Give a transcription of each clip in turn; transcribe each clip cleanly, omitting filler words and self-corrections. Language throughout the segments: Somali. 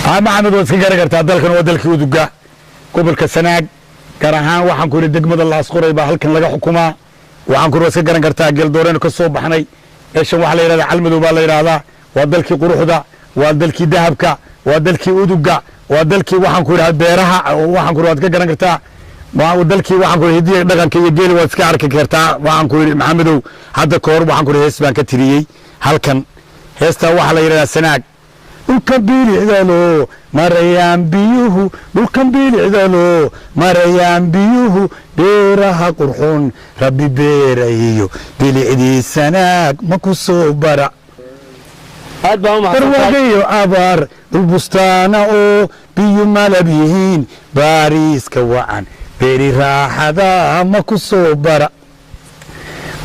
maxamed waad iska garan kartaa dalkan waa dalkii uduga gobolka Sanaag gaar ahaan waxaan ku yiri degmada Laasqoray baa halkan laga xukumaa waxaan ku iska garan kartaa Geeldooreen ka soo baxnay eeshan waxa la yiraahdaa Calmadow baa la yiraahdaa waa dalkii quruxda waa dalkii dahabka waa dalkii uduga waa dalkii waxaan ku yiraahdaa beeraha waxaan ku waad ka garan kartaa waa dalkii waxaan ku hidiye dhaqanka iyo geel waad iska arki kartaa waxaan ku yiri Maxamedow hadda koor waxaan ku hees baan ka tiriyay halkan heesta waxa la yiraahdaa Sanaag dhulkan bilicdalo marayaan biyuhu dhulkan bilicdalo marayaan biyuhu beeraha qurxoon rabbi beerayo bilicdii Sanaag ma ku soo bara aad baa ma barwaaqayo abaar dhul bustaana oo biyo malab yihiin baariiska wacan beeri raaxada ma ku soo bara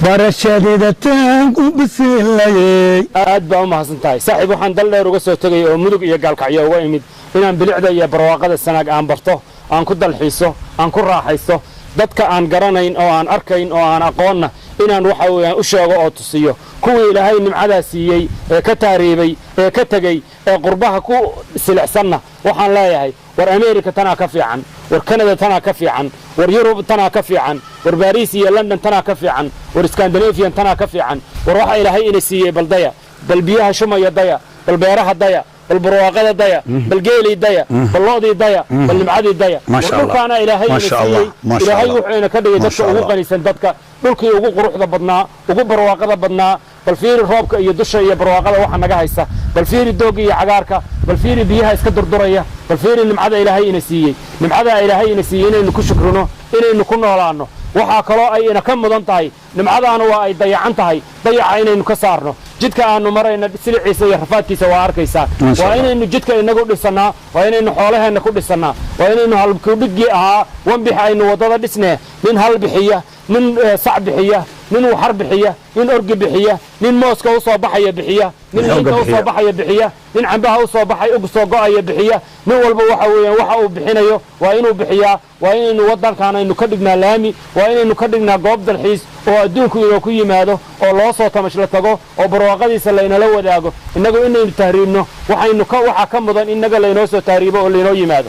barashadeeda taan ku bisilay aad baa ma hasantahay saaxiib waxaan dal dheer uga soo tagay oo mudug iyo gaalkacyo uga imid inaan bilicda iyo barwaaqada Sanaag aan barto aan ku dalxiiso aan ku raaxaysto dadka aan garanayn oo aan arkayn oo aan aqoonna inaan waxa weeyaan u sheego oo tusiyo kuwii Ilaahay nimcada siiyay ee ka taariibay ee ka tagay ee qurbaha ku silixsanna waxaan leeyahay war America tana ka fiican war Canada tana ka fiican war Yurub tana ka fiican war Paris iyo London tana ka fiican war Scandinavia tana ka fiican war waxa Ilaahay ina siiyay baldaya bal biyaha shumaya daya bal beeraha daya bal barwaaqada daya bal geeli daya bal loodii daya bal nimcadii daya dhulkaana Ilaahay ina siiyay Ilaahay wuxuu ina ka dhigay dadka ugu qanisan dadka dhulkii ugu quruxda badnaa ugu barwaaqada badnaa bal fiiri roobka iyo dusha iyo barwaaqada waxa naga haysta bal fiiri doog iyo cagaarka bal fiiri biyaha iska durduraya bal fiiri nimcada Ilaahay ina siiyay nimcada Ilaahay ina siiyay inaynu ku shukrino inaynu ku noolaano waxa kale ay ina ka mudan tahay nimcadaana waa ay dayacan tahay dayaca inaynu ka saarno jidka aanu marayna siliciisa iyo rafaadkiisa waa arkaysaa waa inaynu jidka inagu dhisannaa waa inaynu xoolaheena ku dhisannaa waa inaynu halku dhigi ahaa wanbix aynu wadada dhisnee nin hal bixiya nin sac bixiya nin waxar bixiya nin orgi bixiya nin mooska u soo baxaya bixiya nin liinta u soo baxaya bixiya nin cambaha u soo baxay ugu soo go'aya bixiya nin walba waxa weeyaan waxa uu bixinayo waa inuu bixiyaa waa inaynu wadankan aynu ka dhignaa laami waa inaynu ka dhignaa goob dalxiis oo adduunku inuu ku yimaado oo loo soo tamashla tago oo barwaaqadiisa laynala wadaago innagu inaynu tahriibno waxa ka mudan innaga laynoo soo tahriibo oo laynoo yimaado